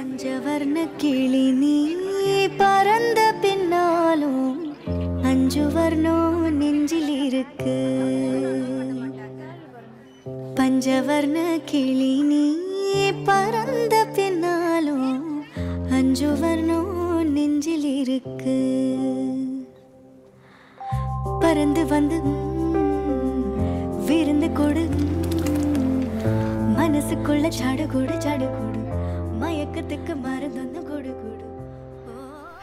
பஞ்சவர்ண கிளி நீ பறந்த பின்னாலும் அஞ்சு வர்ணம் நெஞ்சில் இருக்கு. பஞ்சவர்ண கிளி நீ பறந்த பின்னாலும் அஞ்சு வர்ணம் நெஞ்சில் இருக்கு. பறந்து வந்து விருந்து கொடு, மனசுக்குள்ள சடுகுடு சடுகுடு, மயக்கத்துக்கு மருந்தொன்னு கொடு கொடு.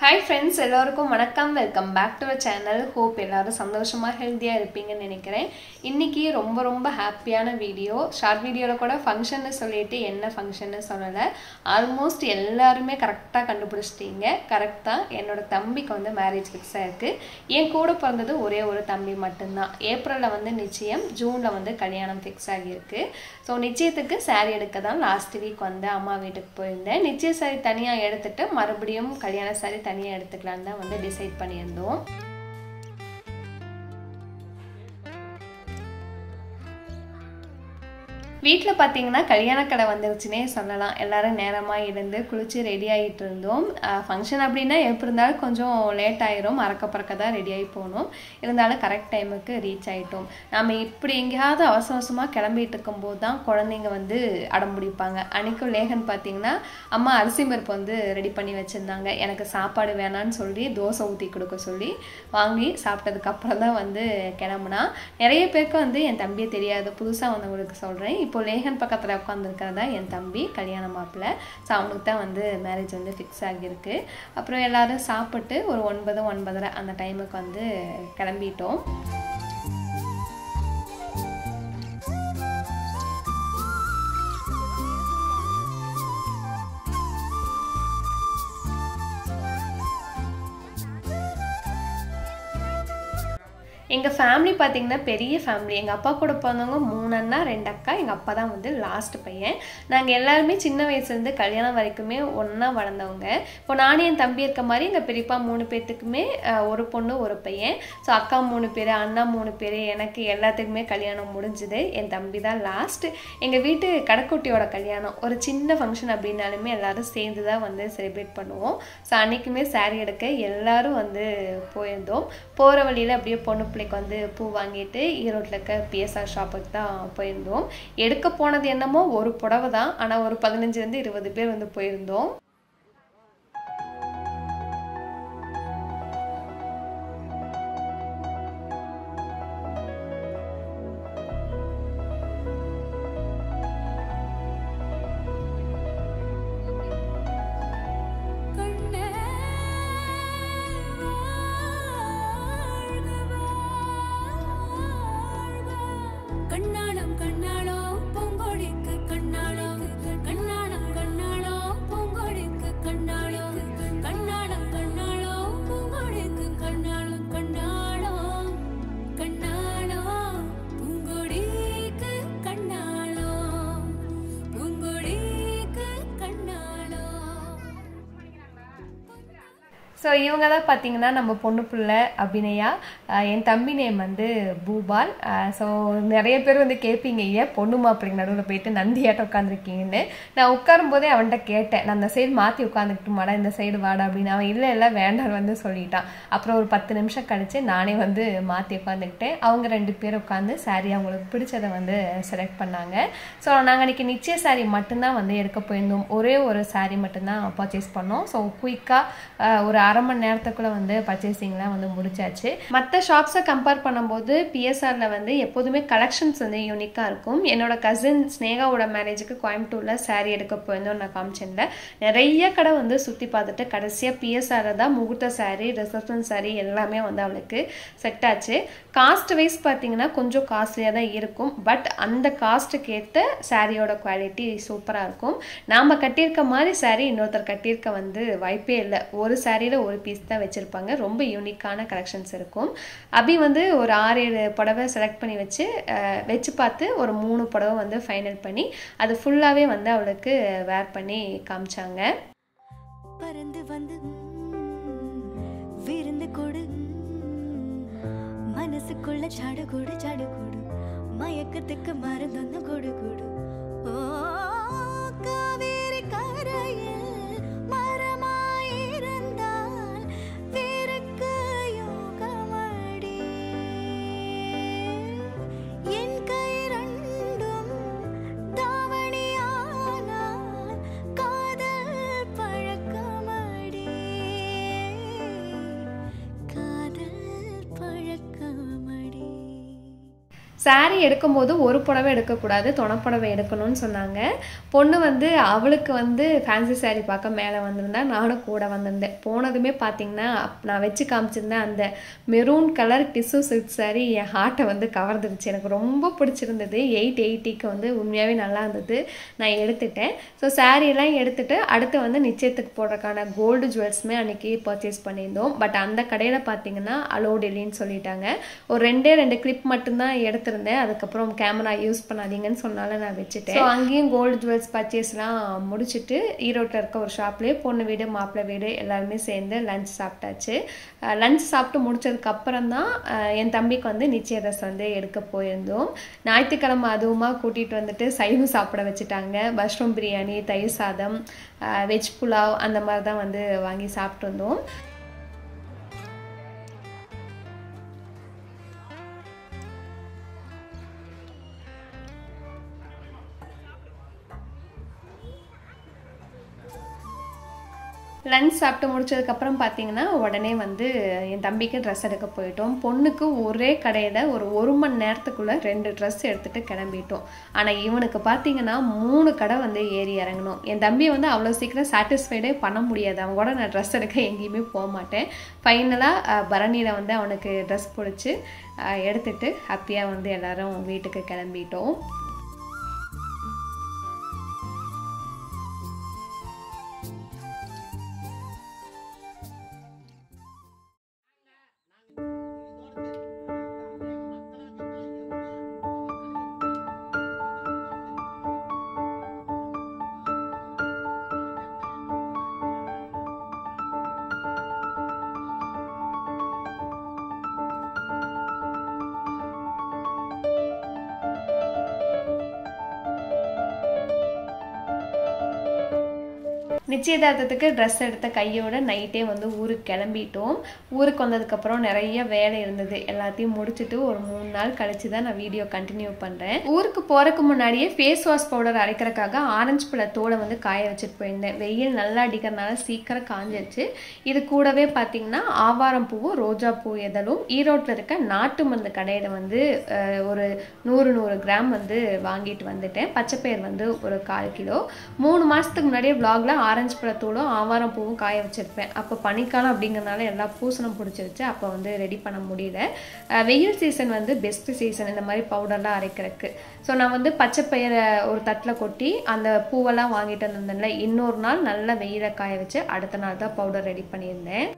ஹாய் ஃப்ரெண்ட்ஸ், எல்லோருக்கும் வணக்கம். Welcome back to our channel. Hope எல்லோரும் சந்தோஷமாக ஹெல்த்தியாக இருப்பீங்கன்னு நினைக்கிறேன். இன்றைக்கி ரொம்ப ஹாப்பியான வீடியோ. ஷார்ட் வீடியோவில் கூட ஃபங்க்ஷன்னு சொல்லிட்டு என்ன ஃபங்க்ஷன்னு சொல்லலை. ஆல்மோஸ்ட் எல்லாருமே கரெக்டாக கண்டுபிடிச்சிட்டீங்க. கரெக்டாக என்னோடய தம்பிக்கு வந்து மேரேஜ் ஃபிக்ஸ் ஆகிருக்கு. என் கூட பிறந்தது ஒரே ஒரு தம்பி மட்டும்தான். ஏப்ரலில் வந்து நிச்சயம், ஜூனில் வந்து கல்யாணம் ஃபிக்ஸ் ஆகியிருக்கு. ஸோ நிச்சயத்துக்கு சாரீ எடுக்க தான் லாஸ்ட் வீக் வந்து அம்மா வீட்டுக்கு போயிருந்தேன். நிச்சய சாரீ தனியாக எடுத்துகிட்டு மறுபடியும் கல்யாண சாரீ தனியாக எடுத்துக்கலான்னு தான் வந்து டிசைட் பண்ணியிருந்தோம். வீட்டில் பார்த்தீங்கன்னா கல்யாண கடை வந்துருச்சுன்னே சொல்லலாம். எல்லோரும் நேரமாக இருந்து குளித்து ரெடி ஆகிட்டு இருந்தோம். ஃபங்க்ஷன் அப்படின்னா எப்படி இருந்தாலும் கொஞ்சம் லேட் ஆகிரும், அறக்க பறக்க தான் ரெடியாகி போகணும். இருந்தாலும் கரெக்ட் டைமுக்கு ரீச் ஆகிட்டோம். நம்ம இப்படி எங்கேயாவது அவசரமாக கிளம்பிட்டு இருக்கும்போது தான் குழந்தைங்க வந்து அடம் பிடிப்பாங்க. அன்றைக்கும் லேகன் பார்த்தீங்கன்னா அம்மா அரிசி பருப்பு வந்து ரெடி பண்ணி வச்சுருந்தாங்க. எனக்கு சாப்பாடு வேணான்னு சொல்லி தோசை ஊற்றி கொடுக்க சொல்லி வாங்கி சாப்பிட்டதுக்கப்புறம் தான் வந்து கிளம்புனா. நிறைய பேருக்கு வந்து என் தம்பியை தெரியாது, புதுசாக வந்தவங்களுக்கு சொல்கிறேன். இப்போ லேகன் பக்கத்தில் உட்காந்துருக்கிறதா என் தம்பி, கல்யாண மாப்பிள்ளை. ஸோ அவனுக்கு தான் வந்து மேரேஜ் வந்து ஃபிக்ஸ் ஆகியிருக்கு. அப்புறம் எல்லோரும் சாப்பிட்டு ஒரு 9-9:30 அந்த டைமுக்கு வந்து கிளம்பிட்டோம். எங்கள் ஃபேமிலி பார்த்திங்கன்னா பெரிய ஃபேமிலி. எங்கள் அப்பா கூட பிறந்தவங்க 3 அண்ணா 2 அக்கா. எங்கள் அப்பா தான் வந்து லாஸ்ட் பையன். நாங்கள் எல்லாருமே சின்ன வயசுலேருந்து கல்யாணம் வரைக்குமே ஒன்றா வளர்ந்தவங்க. இப்போ நானும் என் தம்பி இருக்க மாதிரி எங்கள் பெரியப்பா 3 பேர்த்துக்குமே ஒரு பொண்ணு ஒரு பையன். ஸோ அக்கா 3 பேர், அண்ணா 3 பேர், எனக்கு எல்லாத்துக்குமே கல்யாணம் முடிஞ்சுது. என் தம்பி தான் லாஸ்ட். எங்கள் வீட்டு கடைக்குட்டியோட கல்யாணம் ஒரு சின்ன ஃபங்க்ஷன் அப்படின்னாலுமே எல்லோரும் சேர்ந்து தான் வந்து செலிப்ரேட் பண்ணுவோம். ஸோ அன்றைக்குமே சாரீ எடுக்க எல்லோரும் வந்து போயிருந்தோம். போகிற வழியில் அப்படியே பொண்ணு வந்து பூ வாங்கிட்டு ஈரோட்டில் இருக்க பிஎஸ்ஆர் ஷாப்புக்கு தான் போயிருந்தோம். எடுக்க போனது என்னமோ ஒரு புடவை தான், ஆனால் ஒரு 15-20 பேர் வந்து போயிருந்தோம். ஸோ இவங்க தான் பார்த்தீங்கன்னா நம்ம பொண்ணு பிள்ளை அபிநயா. என் தம்பி நேம் வந்து பூபால். ஸோ நிறைய பேர் வந்து கேட்பீங்க, ஏன் பொண்ணு மாப்பிள்ளைங்க நடுவில் போயிட்டு நந்தியாட்ட உட்காந்துருக்கீங்கன்னு. நான் உட்காரும்போதே அவன்கிட்ட கேட்டேன், நான் அந்த சைடு மாற்றி உட்காந்துக்கிட்டுமாடா, இந்த சைடு வாடா அப்படின்னு. அவன் இல்லை வேண்டாம் வந்து சொல்லிட்டான். அப்புறம் ஒரு 10 நிமிஷம் கழித்து நானே வந்து மாற்றி உட்காந்துக்கிட்டேன். அவங்க 2 பேர் உட்காந்து சாரீ அவங்களுக்கு பிடிச்சதை வந்து செலக்ட் பண்ணாங்க. ஸோ நாங்கள் அன்றைக்கி நிச்சய சாரீ மட்டும்தான் வந்து எடுக்க போயிருந்தோம். ஒரே ஒரு சாரீ மட்டும்தான் பர்ச்சேஸ் பண்ணோம். ஸோ குயிக்காக ஒரு 1/2 மணி நேரத்துக்குள்ளே வந்து பர்ச்சேசிங்லாம் வந்து முடிச்சாச்சு. மற்ற ஷாப்ஸை கம்பேர் பண்ணும்போது பிஎஸ்ஆரில் வந்து எப்போதுமே கலெக்ஷன்ஸ் வந்து யூனிக்காக இருக்கும். என்னோட கசின் ஸ்னேகாவோட மேரேஜுக்கு கோயம்புத்தூரில் சாரீ எடுக்க போயிருந்தோம். நான் காமிச்சேன்ல, நிறைய கடை வந்து சுற்றி பார்த்துட்டு கடைசியாக பிஎஸ்ஆரில் தான் முகூர்த்த சாரீ, ரிசப்ஷன் சாரீ எல்லாமே வந்து அவளுக்கு செட் ஆச்சு. காஸ்ட் வைஸ் பார்த்தீங்கன்னா கொஞ்சம் காஸ்ட்லியாக தான் இருக்கும். பட் அந்த காஸ்ட்டுக்கு ஏற்ற சாரியோட குவாலிட்டி சூப்பராக இருக்கும். நாம் கட்டியிருக்க மாதிரி சாரீ இன்னொருத்தர் கட்டியிருக்க வந்து வாய்ப்பே இல்லை. ஒரு சாரியில் ஒரு பீஸ் தான் வச்சுருப்பாங்க. ரொம்ப யூனிக்கான கலெக்ஷன்ஸ் இருக்கும். அபி வந்து ஒரு 6-7 புடவை செலக்ட் பண்ணி வச்சு பார்த்து ஒரு 3 புடவை வந்து ஃபைனல் பண்ணி அது ஃபுல்லாகவே வந்து அவளுக்கு வேர் பண்ணி காமிச்சாங்க. பறந்து வந்து விருந்து கொடு, மனசுக்குள்ள சடுகுடு சடுகுடு, மயக்கத்துக்கு மருந்தொன்னு கொடு கொடு. ஓ காவேரி கரையில் சாரீ எடுக்கும்போது ஒரு புடவை எடுக்கக்கூடாது, துணைப்புடவை எடுக்கணும்னு சொன்னாங்க. பொண்ணு வந்து அவளுக்கு வந்து ஃபேன்சி சாரீ பார்க்க மேலே வந்திருந்தா, நானும் கூட வந்திருந்தேன். போனதுமே பார்த்தீங்கன்னா நான் வச்சு காமிச்சிருந்தேன் அந்த maroon colour tissue silk sari என் ஹார்ட்டை வந்து கவர்ந்துருச்சு. எனக்கு ரொம்ப பிடிச்சிருந்தது. 880க்கு வந்து உண்மையாகவே நல்லா இருந்தது. நான் எடுத்துட்டேன். ஸோ சாரீலாம் எடுத்துகிட்டு அடுத்து வந்து நிச்சயத்துக்கு போடுறதுக்கான கோல்டு ஜுவல்ஸுமே அன்றைக்கி பர்ச்சேஸ் பண்ணியிருந்தோம். பட் அந்த கடையில் பார்த்தீங்கன்னா அலோட் இல்லைன்னு சொல்லிட்டாங்க. ஒரு 2 கிளிப் மட்டும்தான் எடுத்து அதுக்கப்புறம் கேமரா யூஸ் பண்ணாதீங்கன்னு சொன்னால நான் வச்சுட்டேன். ஸோ அங்கேயும் கோல்டு ஜுவல்ஸ் பர்ச்சேஸ்லாம் முடிச்சுட்டு ஈரோட்டில் இருக்க ஒரு ஷாப்லேயே பொண்ணு வீடு மாப்பிள்ளை வீடு எல்லாருமே சேர்ந்து லஞ்ச் சாப்பிட்டாச்சு. லஞ்ச் சாப்பிட்டு முடிச்சதுக்கப்புறம் தான் என் தம்பிக்கு வந்து நிச்சயதார்த்தம் வந்து எடுக்க போயிருந்தோம். ஞாயிற்றுக்கிழமை அதுவுமா கூட்டிகிட்டு வந்துட்டு சைவம் சாப்பிட வச்சுட்டாங்க. மஷ்ரூம் பிரியாணி, தயிர் சாதம், வெஜ் புலாவ் அந்த மாதிரி தான் வந்து வாங்கி சாப்பிட்டு வந்தோம். லஞ்ச் சாப்பிட்டு முடிச்சதுக்கப்புறம் பார்த்தீங்கன்னா உடனே வந்து என் தம்பிக்கு ட்ரெஸ் எடுக்க போயிட்டோம். பொண்ணுக்கு ஒரே கடையில் ஒரு மணி நேரத்துக்குள்ளே 2 ட்ரெஸ் எடுத்துகிட்டு கிளம்பிட்டோம். ஆனால் இவனுக்கு பார்த்தீங்கன்னா 3 கடை வந்து ஏறி இறங்கணும். என் தம்பியை வந்து அவ்வளோ சீக்கிரம் சாட்டிஸ்ஃபைடே பண்ண முடியாது. அவன் கூட நான் ட்ரெஸ் எடுக்க எங்கேயுமே போக மாட்டேன். ஃபைனலாக பரணியில் வந்து அவனுக்கு ட்ரெஸ் பிடிச்சி எடுத்துகிட்டு ஹாப்பியாக வந்து எல்லோரும் வீட்டுக்கு கிளம்பிட்டோம். நிச்சயதார்த்தத்துக்கு ட்ரெஸ் எடுத்த கையோட நைட்டே வந்து ஊருக்கு கிளம்பிட்டோம். ஊருக்கு வந்ததுக்கப்புறம் நிறைய வேலை இருந்தது. எல்லாத்தையும் முடிச்சுட்டு ஒரு 3 நாள் கழிச்சு தான் நான் வீடியோ கண்டினியூ பண்ணுறேன். ஊருக்கு போகிறதுக்கு முன்னாடியே ஃபேஸ் வாஷ் பவுடர் அரைக்கிறதுக்காக ஆரஞ்சு பழ தோலை வந்து காய வச்சுட்டு போயிருந்தேன். வெயில் நல்லா அடிக்கிறதுனால சீக்கிரம் காஞ்சிச்சு. இது கூடவே பார்த்தீங்கன்னா ஆவாரம் பூவும் ரோஜா பூ எதலும் ஈரோட்டில் இருக்க நாட்டு மருந்து கடையில் வந்து ஒரு 100 கிராம் வந்து வாங்கிட்டு வந்துட்டேன். பச்சைப்பயிர் வந்து ஒரு 1/4 கிலோ. 3 மாதத்துக்கு முன்னாடியே vlogல ஆரஞ்சு பழத்தூளும் ஆவாரம் பூவும் காய வச்சிருப்பேன். அப்போ பனிக்காலம் அப்படிங்கிறதுனால எல்லா பூசணம் பிடிச்சிருச்சு. அப்போ வந்து ரெடி பண்ண முடியல. வெயில் சீசன் வந்து பெஸ்ட் சீசன் இந்த மாதிரி பவுடர்லாம் அரைக்கிறதுக்கு. ஸோ நான் வந்து பச்சைப்பயிரை ஒரு தட்டில் கொட்டி அந்த பூவெல்லாம் வாங்கிட்டு வந்திருந்தேன்ல, இன்னொரு நாள் நல்லா வெயிலை காய வச்சு அடுத்த நாள் தான் பவுடர் ரெடி பண்ணியிருந்தேன்.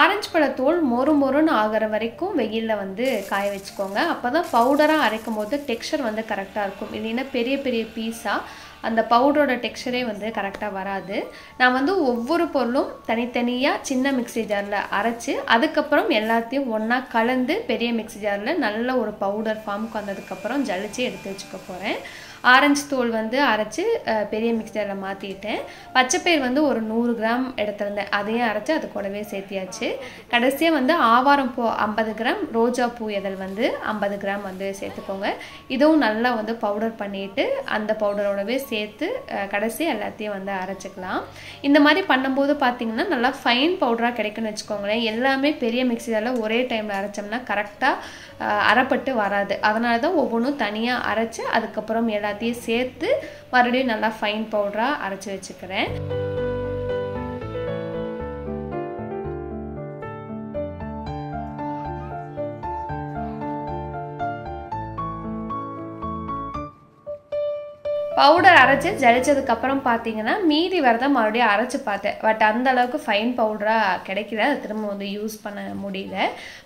ஆரஞ்சு பழத்தூள் மொறுன்னு ஆகிற வரைக்கும் வெயிலில் வந்து காய வச்சுக்கோங்க. அப்போ தான் பவுடராக அரைக்கும் போது டெக்ஸ்சர் வந்து கரெக்டாக இருக்கும். இல்லைன்னா பெரிய பெரிய பீஸாக அந்த பவுடரோட டெக்ஸ்சரே வந்து கரெக்டாக வராது. நான் வந்து ஒவ்வொரு பொருளும் தனித்தனியாக சின்ன மிக்ஸி ஜாரில் அரைச்சி அதுக்கப்புறம் எல்லாத்தையும் ஒன்றா கலந்து பெரிய மிக்ஸி ஜாரில் நல்ல ஒரு பவுடர் ஃபார்முக்கு வந்ததுக்கப்புறம் ஜலிச்சு எடுத்து வச்சுக்க போகிறேன். ஆரஞ்சு தோல் வந்து அரைச்சி பெரிய மிக்சரில் மாற்றிட்டேன். பச்சைப்பயிர் வந்து ஒரு 100 கிராம் எடுத்திருந்தேன். அதையும் அரைச்சி அது கூடவே சேர்த்தியாச்சு. கடைசியாக வந்து ஆவாரம் பூ 50 கிராம், ரோஜா பூ எதழ் வந்து 50 கிராம் வந்து சேர்த்துக்கோங்க. இதுவும் நல்லா வந்து பவுடர் பண்ணிவிட்டு அந்த பவுடரோடவே சேர்த்து கடைசி எல்லாத்தையும் வந்து அரைச்சிக்கலாம். இந்த மாதிரி பண்ணும்போது பார்த்திங்கன்னா நல்லா ஃபைன் பவுடராக கிடைக்குன்னு வச்சுக்கோங்களேன். எல்லாமே பெரிய மிக்சியில் ஒரே டைமில் அரைச்சோம்னா கரெக்டாக அரைப்பட்டு வராது. அதனால தான் ஒவ்வொன்றும் தனியாக அரைச்சி அதுக்கப்புறம் எல்லாத்தையும் சேர்த்து மறுபடியும் நல்லா ஃபைன் பவுடராக அரைச்சி வச்சுக்கிறேன். பவுடர் அரைச்சி ஜலிச்சதுக்கப்புறம் பார்த்தீங்கன்னா மீதி வரதை மறுபடியும் அரைச்சி பார்த்தேன். பட் அந்த அளவுக்கு ஃபைன் பவுடராக கிடைக்கல. அது திரும்ப வந்து யூஸ் பண்ண முடியல.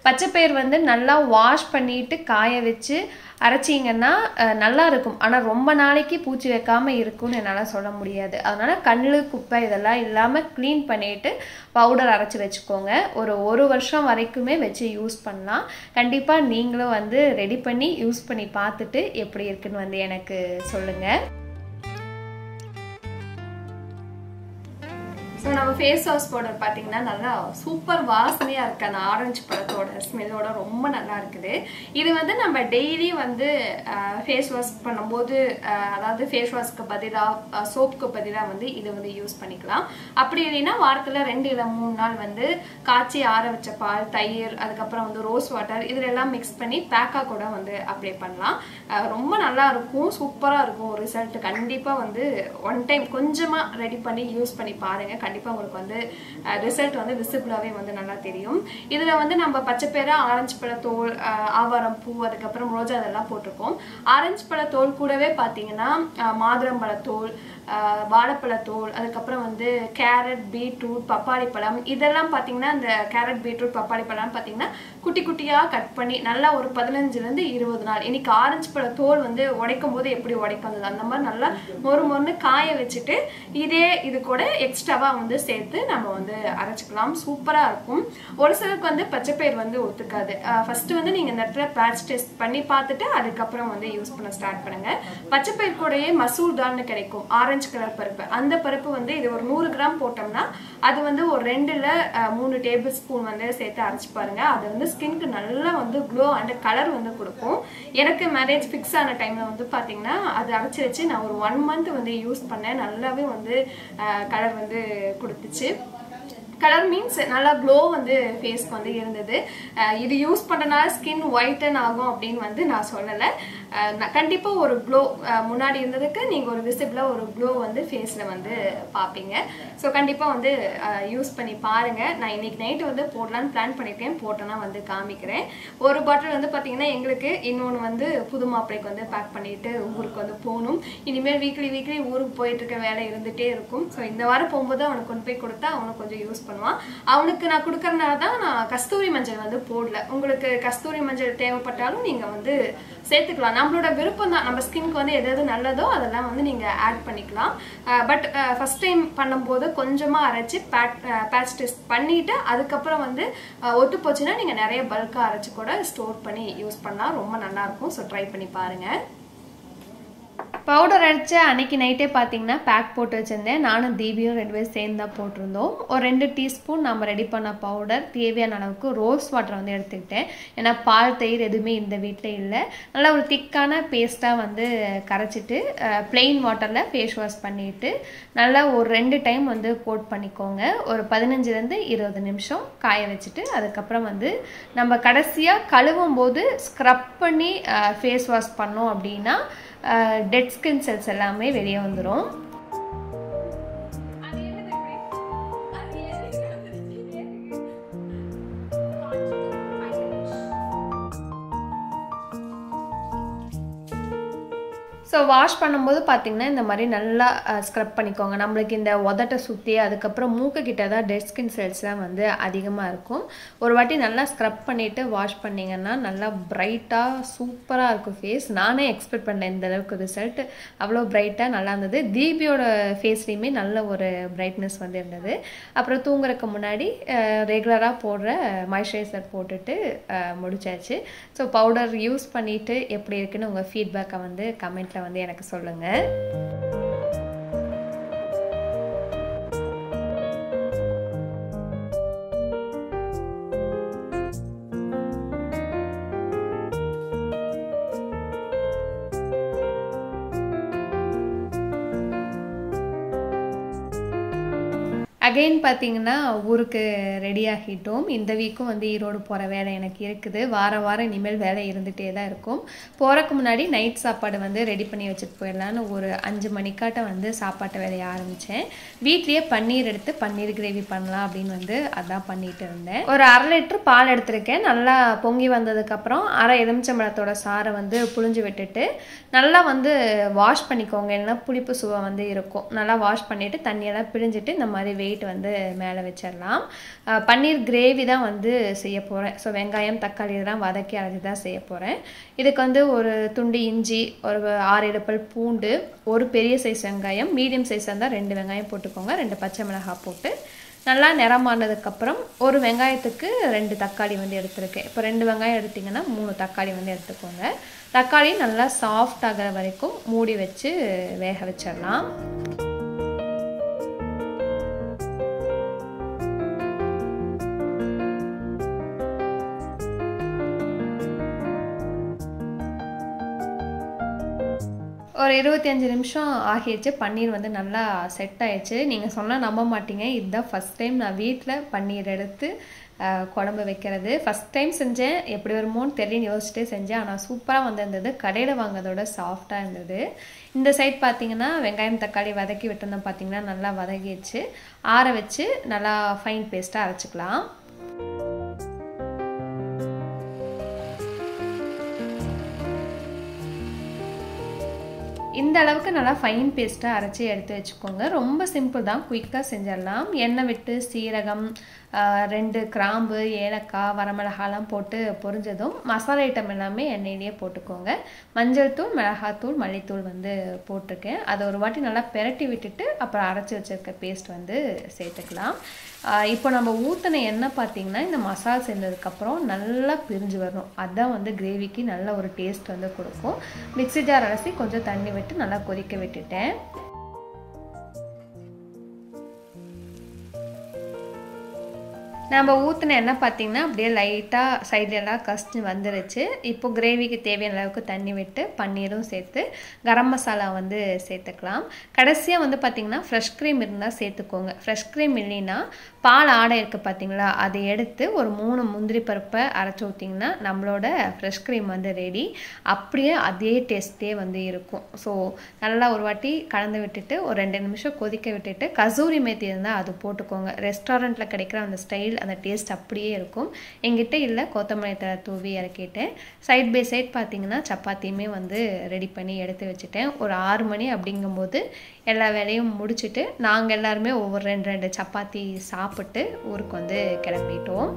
பச்சைப்பயிர் வந்து நல்லா வாஷ் பண்ணிவிட்டு காய வச்சு அரைச்சிங்கன்னா நல்லா இருக்கும். ஆனால் ரொம்ப நாளைக்கு பூச்சி வைக்காமல் இருக்கும்னு என்னால் சொல்ல முடியாது. அதனால் கல் குப்பை இதெல்லாம் இல்லாமல் க்ளீன் பண்ணிவிட்டு பவுடர் அரைச்சி வச்சுக்கோங்க. ஒரு வருஷம் வரைக்குமே வச்சு யூஸ் பண்ணலாம். கண்டிப்பாக நீங்களும் வந்து ரெடி பண்ணி யூஸ் பண்ணி பார்த்துட்டு எப்படி இருக்குன்னு வந்து எனக்கு சொல்லுங்கள். ஸோ நம்ம ஃபேஸ் வாஷ் பவுடர் பார்த்தீங்கன்னா நல்லா சூப்பர் வாசனையாக இருக்குது. அந்த ஆரஞ்சு பழத்தோட ஸ்மெல்லோட ரொம்ப நல்லா இருக்குது. இது வந்து நம்ம டெய்லி வந்து ஃபேஸ் வாஷ் பண்ணும்போது அதாவது ஃபேஸ் வாஷ்க்கு பதிலாக சோப்புக்கு பதிலாக வந்து இது வந்து யூஸ் பண்ணிக்கலாம். அப்படி இல்லைன்னா வாரத்தில் 2 இல்லை 3 நாள் வந்து காய்ச்சி ஆற வச்ச பால், தயிர், அதுக்கப்புறம் வந்து ரோஸ் வாட்டர் இதில் எல்லாம் மிக்ஸ் பண்ணி பேக்காக கூட வந்து அப்ளை பண்ணலாம். ரொம்ப நல்லா இருக்கும், சூப்பராக இருக்கும். ரிசல்ட் கண்டிப்பாக வந்து ஒன் டைம் கொஞ்சமாக ரெடி பண்ணி யூஸ் பண்ணி பாருங்கள். கண்டிப்பாக உங்களுக்கு வந்து ரிசல்ட் வந்து விசிபிளாகவே வந்து நல்லா தெரியும். இதில் வந்து நம்ம பச்சைப்பயிறு, ஆரஞ்சு பழத்தோல், ஆவாரம் பூ, அதுக்கப்புறம் ரோஜா இதெல்லாம் போட்டிருக்கோம். ஆரஞ்சு பழத்தோல் கூடவே பார்த்தீங்கன்னா மாதுளம்பழத்தோல், வாழைப்பழத்தோல், அதுக்கப்புறம் வந்து கேரட், பீட்ரூட், பப்பாளி பழம் இதெல்லாம் பார்த்தீங்கன்னா இந்த கேரட், பீட்ரூட், பப்பாளி பழம் பார்த்தீங்கன்னா குட்டி குட்டியாக கட் பண்ணி நல்லா ஒரு 15லேருந்து 20 நாள். இன்னைக்கு ஆரஞ்சு பழத்தோல் வந்து உடைக்கும் போது எப்படி உடைக்கும் அந்த மாதிரி நல்லா மொறுன்னு காய வச்சுட்டு இது கூட எக்ஸ்ட்ராவாக வந்து சேர்த்து நம்ம வந்து அரைச்சிக்கலாம். சூப்பராக இருக்கும். ஒரு சிலருக்கு வந்து பச்சைப்பயிர் வந்து ஒத்துக்காது. ஃபர்ஸ்ட் வந்து நீங்கள் இந்த இடத்துல பேட்ச் டெஸ்ட் பண்ணி பார்த்துட்டு அதுக்கப்புறம் வந்து யூஸ் பண்ண ஸ்டார்ட் பண்ணுங்க. பச்சைப்பயிர் கூடயே மசூர் தால்னு கிடைக்கும், ஆரஞ்சு கலர் பருப்பு. அந்த பருப்பு வந்து இது ஒரு 100 கிராம் போட்டோம்னா அது வந்து ஒரு 2 இல்லை 3 டேபிள் ஸ்பூன் வந்து சேர்த்து அரைச்சி பாருங்க. அது வந்து ஸ்கின்க்கு நல்லா வந்து க்ளோ அண்ட் கலர் வந்து கொடுக்கும். எனக்கு மேரேஜ் ஃபிக்ஸ் ஆன டைம்ல வந்து பார்த்தீங்கன்னா அது அரைச்சி வச்சு நான் ஒரு 1 மந்த் வந்து யூஸ் பண்ணேன். நல்லாவே வந்து கலர் வந்து கொடுத்துச்சு. கலர் மீன்ஸ் நல்லா க்ளோ வந்து ஃபேஸ்க்கு வந்து இருந்தது. இது யூஸ் பண்ணுறனால ஸ்கின் ஒயிட்டன் ஆகும் அப்படின்னு வந்து நான் சொல்லலை. கண்டிப்பாக ஒரு க்ளோ முன்னாடி இருந்ததுக்கு நீங்கள் ஒரு விசிபிளாக ஒரு க்ளோ வந்து ஃபேஸில் வந்து பார்ப்பீங்க. ஸோ கண்டிப்பாக வந்து யூஸ் பண்ணி பாருங்கள். நான் இன்னைக்கு நைட்டு வந்து போடலான்னு பிளான் பண்ணியிருக்கேன். போட்டோன்னா வந்து காமிக்கிறேன். ஒரு பாட்டில் வந்து பார்த்தீங்கன்னா எங்களுக்கு, இன்னொன்று வந்து புது மாப்பிளைக்கு வந்து பேக் பண்ணிட்டு ஊருக்கு வந்து போகணும். இனிமேல் வீக்லி ஊருக்கு போயிட்டு இருக்க வேலை இருந்துகிட்டே இருக்கும். ஸோ இந்த வாரம் போகும்போது அவனுக்கு கொண்டு போய் கொடுத்தா அவனுக்கு கொஞ்சம் யூஸ் பண்ணுவான். அவனுக்கு நான் கொடுக்கறனால தான் நான் கஸ்தூரி மஞ்சள் வந்து போடல. உங்களுக்கு கஸ்தூரி மஞ்சள் தேவைப்பட்டாலும் நீங்கள் வந்து சேர்த்துக்கலாம். நம்மளோட விருப்பம் தான். நம்ம ஸ்கின்க்கு வந்து எது நல்லதோ அதெல்லாம் வந்து நீங்கள் ஆட் பண்ணிக்கலாம். பட் ஃபர்ஸ்ட் டைம் பண்ணும்போது கொஞ்சமாக அரைச்சி பேட்ச் டெஸ்ட் பண்ணிவிட்டு அதுக்கப்புறம் வந்து ஒத்து போச்சுன்னா நீங்கள் நிறைய பல்காக அரைச்சி கூட ஸ்டோர் பண்ணி யூஸ் பண்ணலாம். ரொம்ப நல்லாயிருக்கும். ஸோ ட்ரை பண்ணி பாருங்கள். பவுடர் அடித்த அன்னைக்கு நைட்டே பார்த்தீங்கன்னா பேக் போட்டு வச்சுருந்தேன். நானும் தீபியும் 2 பேரும் சேர்ந்து தான் போட்டிருந்தோம். ஒரு 2 டீஸ்பூன் நம்ம ரெடி பண்ண பவுடர், தேவையான அளவுக்கு ரோஸ் வாட்டர் வந்து எடுத்துக்கிட்டேன். ஏன்னா பால், தயிர் எதுவுமே இந்த வீட்டில் இல்லை. நல்லா ஒரு திக்கான பேஸ்ட்டாக வந்து கரைச்சிட்டு பிளெயின் வாட்டரில் ஃபேஸ் வாஷ் பண்ணிவிட்டு நல்லா ஒரு 2 டைம் வந்து கோட் பண்ணிக்கோங்க. ஒரு 15லேருந்து 20 நிமிஷம் காய வச்சுட்டு அதுக்கப்புறம் வந்து நம்ம கடைசியாக கழுவும் போது ஸ்க்ரப் பண்ணி ஃபேஸ் வாஷ் பண்ணோம் அப்படின்னா டெட் ஸ்கின் செல்ஸ் எல்லாமே வெளியே வந்துடும். ஸோ வாஷ் பண்ணும்போது பார்த்திங்கன்னா இந்த மாதிரி நல்லா ஸ்க்ரப் பண்ணிக்கோங்க. நம்மளுக்கு இந்த உதட்டை சுற்றி அதுக்கப்புறம் மூக்கு கிட்ட தான் டெட் ஸ்கின் செல்ஸ்லாம் வந்து அதிகமாக இருக்கும். ஒரு வாட்டி நல்லா ஸ்க்ரப் பண்ணிவிட்டு வாஷ் பண்ணிங்கன்னா நல்லா பிரைட்டாக சூப்பராக இருக்கும் ஃபேஸ். நானே எக்ஸ்பெக்ட் பண்ணேன் இந்த அளவுக்கு ரிசல்ட். அவ்வளோ பிரைட்டாக நல்லா இருந்தது. தீபியோட ஃபேஸ்லேயுமே நல்ல ஒரு பிரைட்னஸ் வந்து இருந்தது. அப்புறம் தூங்குறதுக்கு முன்னாடி ரெகுலராக போடுற மாய்ஸ்சரைசர் போட்டுட்டு முடிச்சாச்சு. ஸோ பவுடர் யூஸ் பண்ணிவிட்டு எப்படி இருக்குன்னு உங்கள் ஃபீட்பேக்கை வந்து கமெண்ட்டில் வந்து எனக்கு சொல்லுங்க. அகெயின் பார்த்தீங்கன்னா ஊருக்கு ரெடி ஆகிட்டோம். இந்த வீக்கும் வந்து ஈரோடு போகிற வேலை எனக்கு இருக்குது. வாரம் இனிமேல் வேலை இருந்துகிட்டே தான் இருக்கும். போகிறக்கு முன்னாடி நைட் சாப்பாடு வந்து ரெடி பண்ணி வச்சுட்டு போயிடலான்னு ஒரு 5 மணிக்காட்ட வந்து சாப்பாட்டு வேலையை ஆரம்பித்தேன். வீட்லேயே பன்னீர் எடுத்து பன்னீர் கிரேவி பண்ணலாம் அப்படின்னு வந்து அதான் பண்ணிட்டு இருந்தேன். ஒரு 1/2 லிட்டர் பால் எடுத்திருக்கேன். நல்லா பொங்கி வந்ததுக்கப்புறம் 1/2 எலுமிச்சம்பழத்தோட சாறை வந்து புழிஞ்சு விட்டுட்டு நல்லா வந்து வாஷ் பண்ணிக்கோங்க. இல்லைன்னா புளிப்பு சுவை வந்து இருக்கும். நல்லா வாஷ் பண்ணிவிட்டு தண்ணியெல்லாம் பிழிஞ்சிட்டு இந்த மாதிரி வெயிட் வந்து மேலே வச்சிடலாம். பன்னீர் கிரேவி தான் வந்து செய்ய போகிறேன். ஸோ வெங்காயம், தக்காளி இதெல்லாம் வதக்கி அரைச்சி தான் செய்ய போகிறேன். இதுக்கு வந்து ஒரு துண்டு இஞ்சி, ஒரு 6-7 பல் பூண்டு, ஒரு பெரிய சைஸ் வெங்காயம், மீடியம் சைஸாக இருந்தால் 2 வெங்காயம் போட்டுக்கோங்க, 2 பச்சை மிளகாய் போட்டு நல்லா நிறமானதுக்கப்புறம் ஒரு வெங்காயத்துக்கு 2 தக்காளி வந்து எடுத்துருக்கேன். இப்போ 2 வெங்காயம் எடுத்திங்கன்னா 3 தக்காளி வந்து எடுத்துக்கோங்க. தக்காளி நல்லா சாஃப்ட் ஆகிற வரைக்கும் மூடி வச்சு வேக வச்சிடலாம். ஒரு 25 நிமிஷம் ஆகிடுச்சு. பன்னீர் வந்து நல்லா செட் ஆயிடுச்சு. நீங்கள் சொன்னால் நம்ப மாட்டீங்க, இதுதான் ஃபஸ்ட் டைம் நான் வீட்டில் பன்னீர் எடுத்து குழம்பு வைக்கிறது. ஃபஸ்ட் டைம் செஞ்சேன், எப்படி வருமோன்னு தெரியல யோசிச்சுட்டே செஞ்சேன். ஆனால் சூப்பராக வந்திருந்தது. கடையில் வாங்குறதோட சாஃப்டாக இருந்தது. இந்த சைட் பார்த்தீங்கன்னா வெங்காயம் தக்காளி வதக்கி விட்டுருந்தோம், பார்த்தீங்கன்னா நல்லா வதங்கிடுச்சு. ஆற வச்சு நல்லா ஃபைன் பேஸ்ட்டாக அரைச்சிக்கலாம். இந்த அளவுக்கு நல்லா ஃபைன் பேஸ்ட்டாக அரைச்சி எடுத்து வச்சுக்கோங்க. ரொம்ப சிம்பிள் தான், குயிக்காக செஞ்சிடலாம். எண்ணெய் விட்டு சீரகம் 2 கிராம்பு ஏலக்காய் வரமிளகாலாம் போட்டு பொரிஞ்சதும் மசாலா ஐட்டம் எல்லாமே எண்ணெயிலேயே போட்டுக்கோங்க. மஞ்சள் தூள் மிளகாத்தூள் மல்லித்தூள் வந்து போட்டிருக்கேன். அதை ஒரு வாட்டி நல்லா பெரட்டி விட்டுட்டு அப்புறம் அரைச்சி வச்சுருக்க பேஸ்ட் வந்து சேர்த்துக்கலாம். இப்போ நம்ம ஊற்றின எண்ணெய் பார்த்திங்கன்னா இந்த மசாலா சேர்ந்ததுக்கப்புறம் நல்லா பிரிஞ்சு வரணும். அதுதான் வந்து கிரேவிக்கு நல்ல ஒரு டேஸ்ட் வந்து கொடுக்கும். மிக்ஸி ஜார் அரைச்சி கொஞ்சம் தண்ணி விட்டு நல்லா கொதிக்க விட்டுட்டேன். நம்ம ஊற்றின எண்ணெய் பார்த்திங்கன்னா அப்படியே லைட்டாக சைடெல்லாம் கசிஞ்சு வந்துருச்சு. இப்போ கிரேவிக்கு தேவையான அளவுக்கு தண்ணி விட்டு பன்னீரும் சேர்த்து கரம் மசாலா வந்து சேர்த்துக்கலாம். கடைசியாக வந்து பார்த்திங்கன்னா ஃப்ரெஷ் க்ரீம் இருந்தால் சேர்த்துக்கோங்க. ஃப்ரெஷ் க்ரீம் இல்லைன்னா பால் ஆடை இருக்குது பார்த்திங்களா, அதை எடுத்து ஒரு 3 முந்திரி பருப்பை அரைச்சி ஊற்றிங்கன்னா நம்மளோட ஃப்ரெஷ் க்ரீம் வந்து ரெடி. அப்படியே அதே டேஸ்ட்டே வந்து இருக்கும். ஸோ நல்லா ஒரு வாட்டி கலந்து விட்டுட்டு ஒரு 2 நிமிஷம் கொதிக்க விட்டுட்டு கசூரி மேத்தி இருந்தால் அது போட்டுக்கோங்க. ரெஸ்டாரண்ட்டில் கிடைக்கிற அந்த ஸ்டைல் அந்த டேஸ்ட் அப்படியே இருக்கும். எங்கிட்ட இல்லை, கொத்தமல்லி தழை தூவி இறக்கிட்டேன். சைட் பை சைட் பார்த்தீங்கன்னா சப்பாத்தியுமே வந்து ரெடி பண்ணி எடுத்து வச்சுட்டேன். ஒரு 6 மணி அப்படிங்கும்போது எல்லா வேலையும் முடிச்சுட்டு நாங்கள் எல்லாருமே ஒவ்வொரு 2 சப்பாத்தி சாப்பிட்டு ஊருக்கு வந்து கிளம்பிட்டோம்.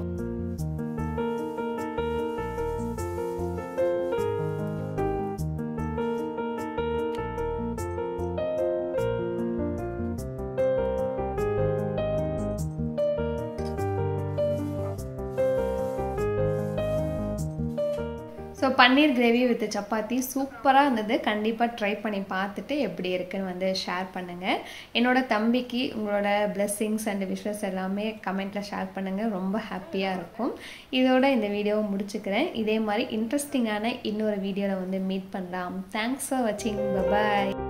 So paneer gravy with chapati சூப்பராக இருந்தது. கண்டிப்பாக ட்ரை பண்ணி பார்த்துட்டு எப்படி இருக்குன்னு வந்து ஷேர் பண்ணுங்கள். என்னோட தம்பிக்கு உங்களோட பிளெஸ்ஸிங்ஸ் அண்ட் விஷஸ் எல்லாமே கமெண்ட்டில் ஷேர் பண்ணுங்கள். ரொம்ப ஹாப்பியாக இருக்கும். இதோட இந்த வீடியோவை முடிச்சுக்கிறேன். இதே மாதிரி இன்ட்ரெஸ்டிங்கான இன்னொரு வீடியோவில் வந்து மீட் பண்ணலாம். தேங்க்ஸ் ஃபார் வாட்சிங். பை.